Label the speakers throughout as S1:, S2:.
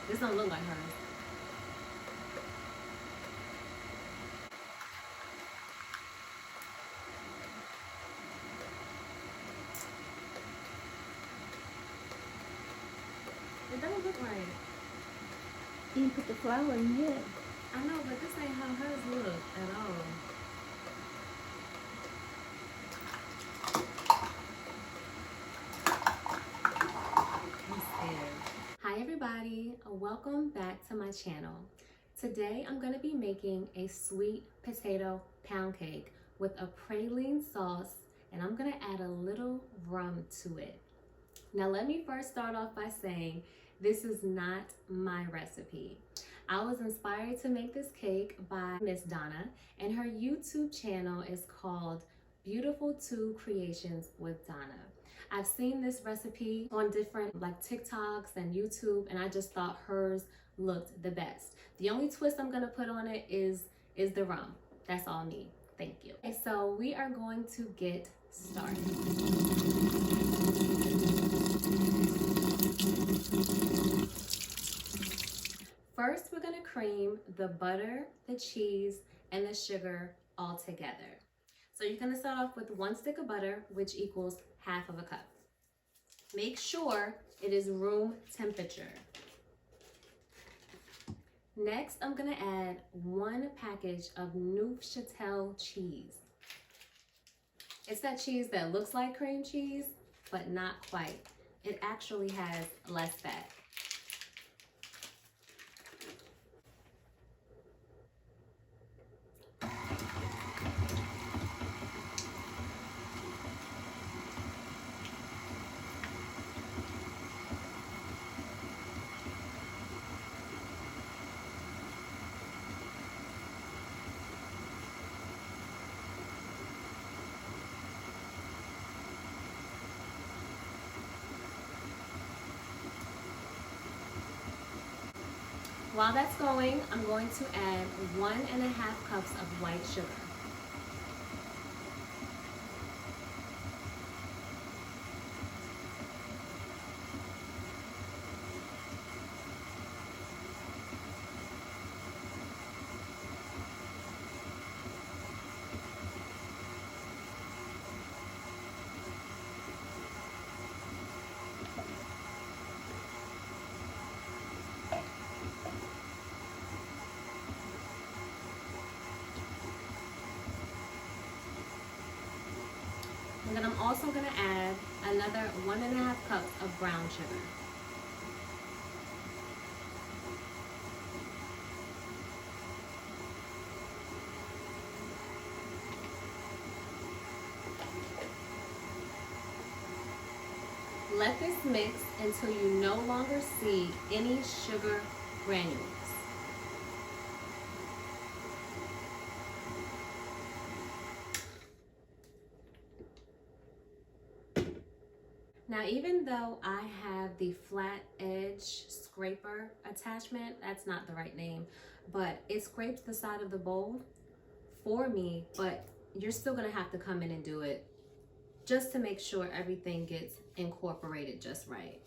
S1: This don't look like hers. It don't look right.
S2: You didn't put the flour in yet.
S1: I know, but this ain't how hers look at all. I'm scared. Hi everybody, welcome back to my channel. Today I'm going to be making a sweet potato pound cake with a praline sauce, and I'm going to add a little rum to it. Now let me first start off by saying this is not my recipe. I was inspired to make this cake by Miss Donna, and her YouTube channel is called Beautiful 2 Creations with Donna. I've seen this recipe on different TikToks and YouTube, and I just thought hers looked the best. The only twist I'm gonna put on it is the rum. That's all me. Thank you. Okay, so we are going to get started. First, we're gonna cream the butter, the cheese, and the sugar all together. So you're gonna start off with 1 stick of butter, which equals half of a cup. Make sure it is room temperature. Next, I'm gonna add 1 package of Neufchâtel cheese. It's that cheese that looks like cream cheese, but not quite. It actually has less fat. While that's going, I'm going to add 1½ cups of white sugar. And then I'm also going to add another 1½ cups of brown sugar. Let this mix until you no longer see any sugar granules. Now, even though I have the flat edge scraper attachment, that's not the right name, but it scrapes the side of the bowl for me, but you're still gonna have to come in and do it just to make sure everything gets incorporated just right.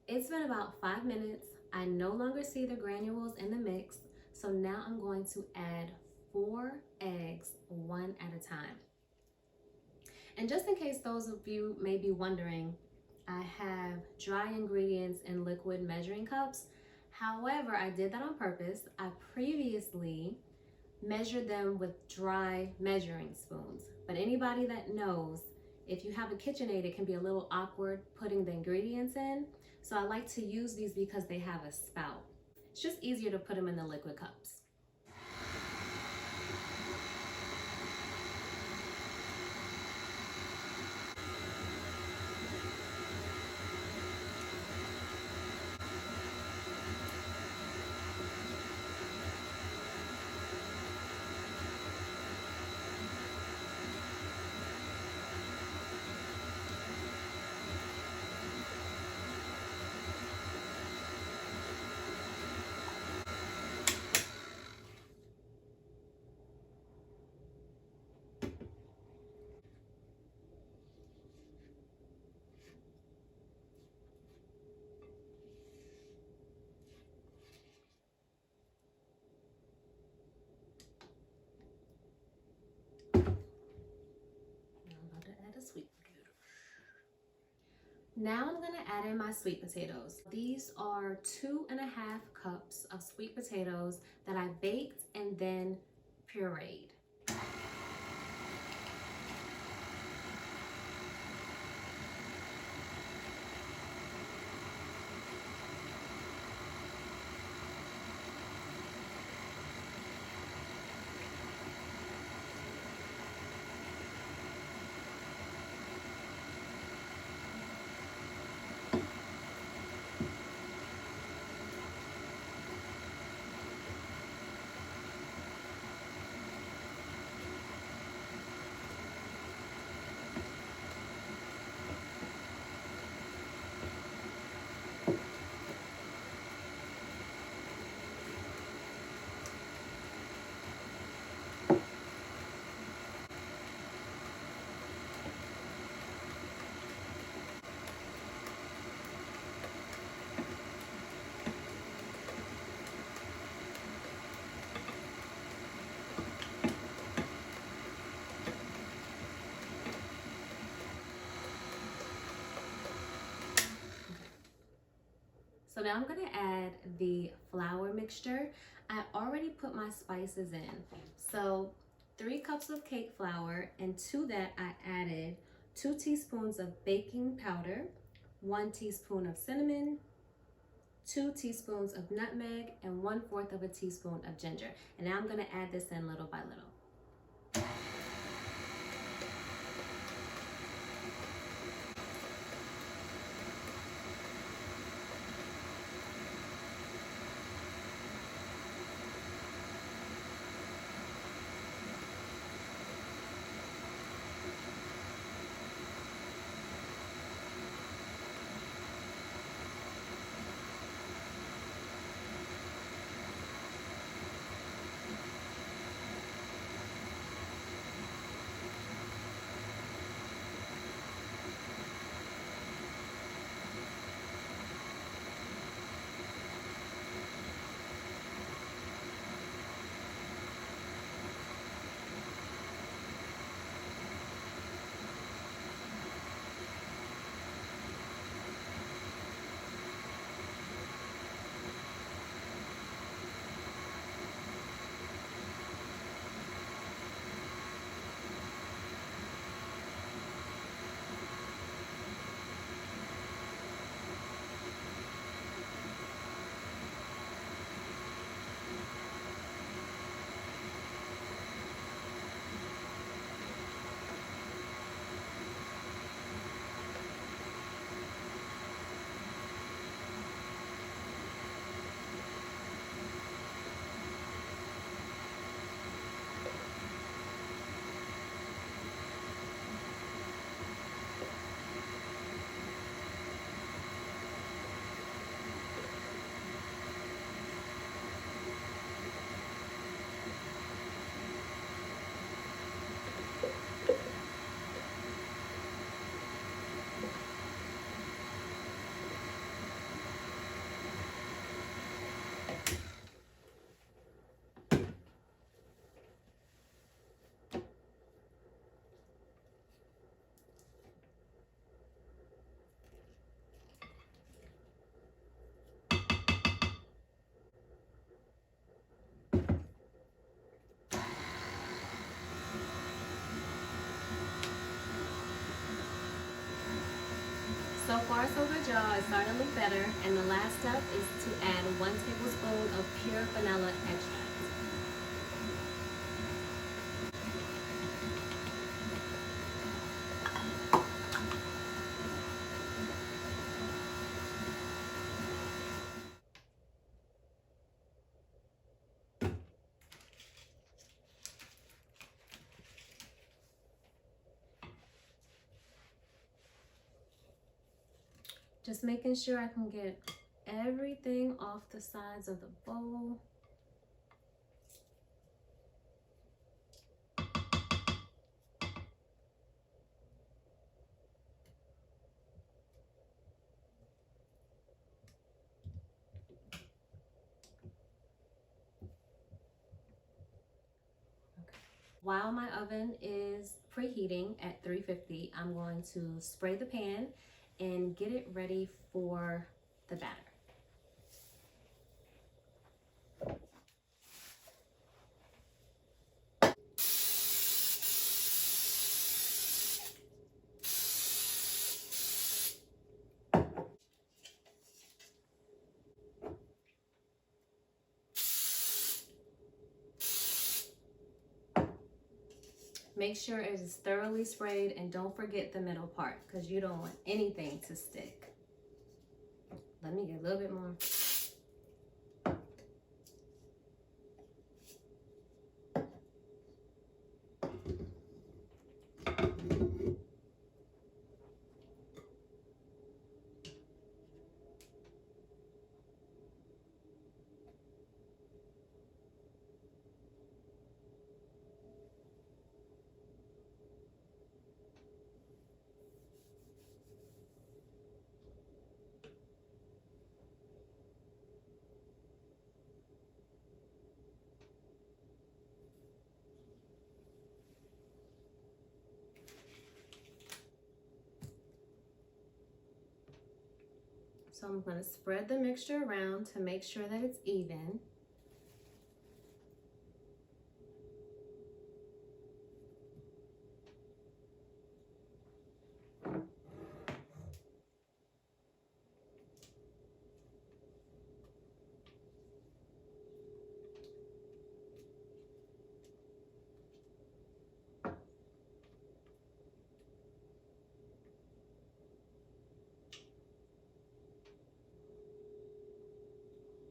S1: It's been about 5 minutes. I no longer see the granules in the mix, so now I'm going to add 4 eggs, 1 at a time. And just in case those of you may be wondering, I have dry ingredients in liquid measuring cups. However, I did that on purpose. I previously measured them with dry measuring spoons. But anybody that knows, if you have a KitchenAid, it can be a little awkward putting the ingredients in. So I like to use these because they have a spout. It's just easier to put them in the liquid cups. Now I'm gonna add in my sweet potatoes. These are 2.5 cups of sweet potatoes that I baked and then pureed. So now I'm gonna add the flour mixture. I already put my spices in. So 3 cups of cake flour, and to that I added 2 teaspoons of baking powder, 1 teaspoon of cinnamon, 2 teaspoons of nutmeg, and 1/4 of a teaspoon of ginger. And now I'm gonna add this in little by little. So far so good, y'all. It's starting to look better. And the last step is to add 1 tablespoon of pure vanilla extract. Just making sure I can get everything off the sides of the bowl. While my oven is preheating at 350, I'm going to spray the pan and get it ready for the batter. Make sure it is thoroughly sprayed and don't forget the middle part because you don't want anything to stick. Let me get a little bit more. So I'm going to spread the mixture around to make sure that it's even.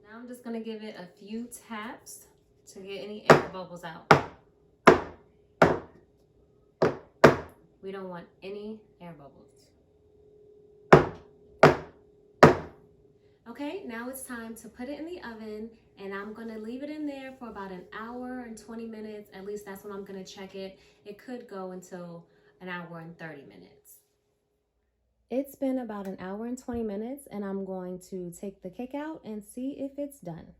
S1: Now I'm just going to give it a few taps to get any air bubbles out. We don't want any air bubbles. Okay, now it's time to put it in the oven, and I'm going to leave it in there for about an hour and 20 minutes. At least that's when I'm going to check it. It could go until an hour and 30 minutes. It's been about an hour and 20 minutes, and I'm going to take the cake out and see if it's done.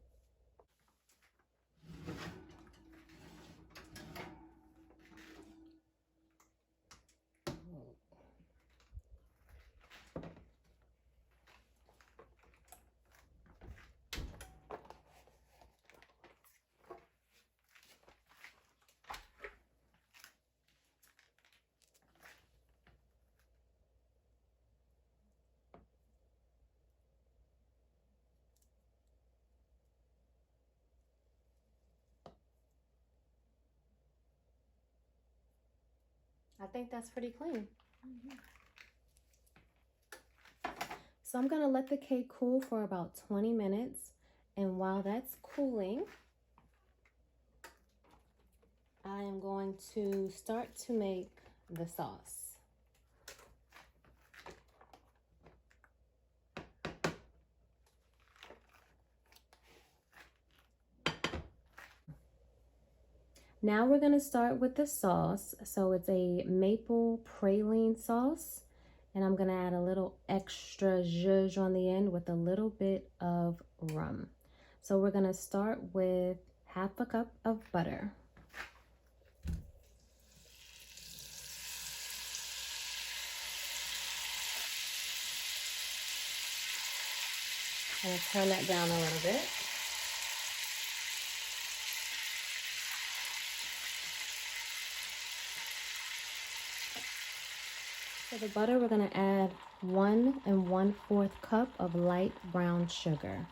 S1: I think that's pretty clean. So I'm gonna let the cake cool for about 20 minutes. And while that's cooling, I am going to start to make the sauce. Now we're gonna start with the sauce. So it's a maple praline sauce, and I'm gonna add a little extra zhuzh on the end with a little bit of rum. So we're gonna start with half a cup of butter. I'm gonna turn that down a little bit. For the butter, we're gonna add 1 1/4 cup of light brown sugar.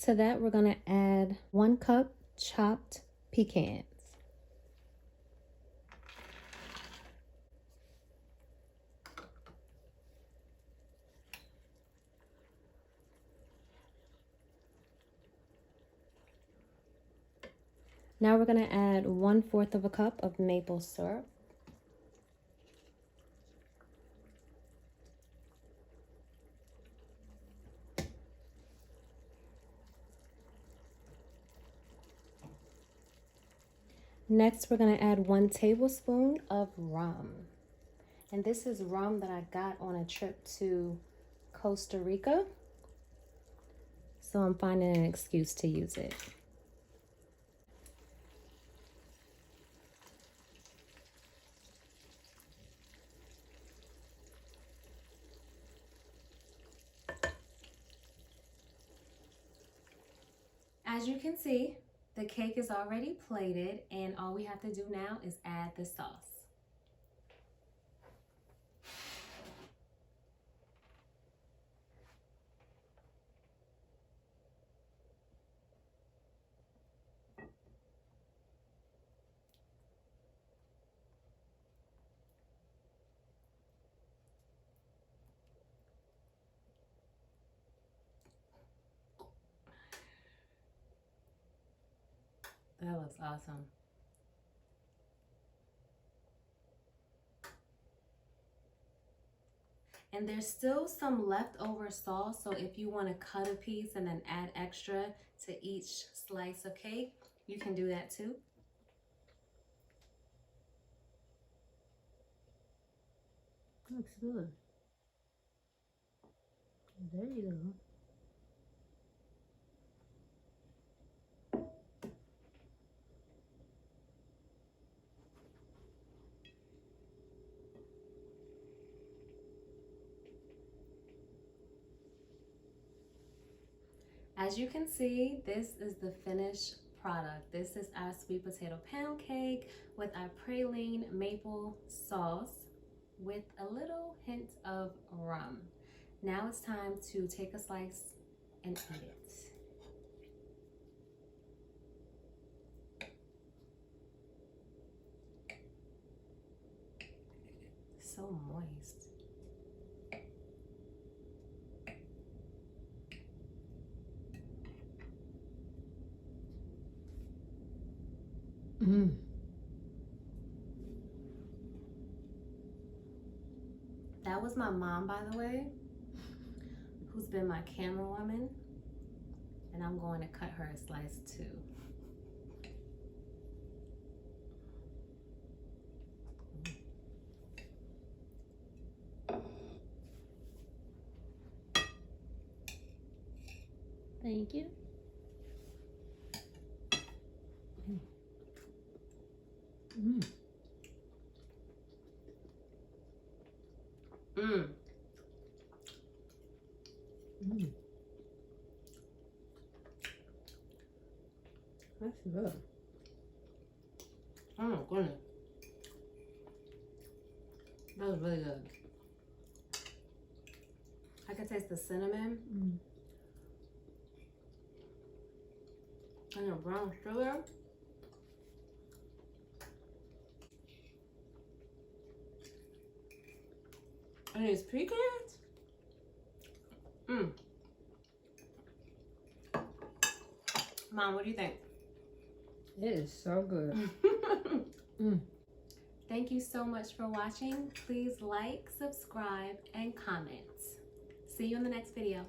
S1: To that, we're gonna add 1 cup chopped pecans. Now we're gonna add 1/4 cup of maple syrup. Next, we're gonna add 1 tablespoon of rum. And this is rum that I got on a trip to Costa Rica. So I'm finding an excuse to use it. As you can see, the cake is already plated, and all we have to do now is add the sauce. That looks awesome. And there's still some leftover sauce, so if you want to cut a piece and then add extra to each slice of cake, you can do that too.
S2: Looks good. There you go.
S1: As you can see, this is the finished product. This is our sweet potato pound cake with our praline maple sauce with a little hint of rum. Now it's time to take a slice and eat it. So moist. That was my mom, by the way, who's been my camera woman, and I'm going to cut her a slice too.
S2: Thank you.
S1: Mm.
S2: That's good.
S1: Oh my goodness. That was really good. I can taste the cinnamon and the brown sugar. And these pecans. Mom, what do you think?
S2: It is so good.
S1: Thank you so much for watching. Please like, subscribe, and comment. See you in the next video.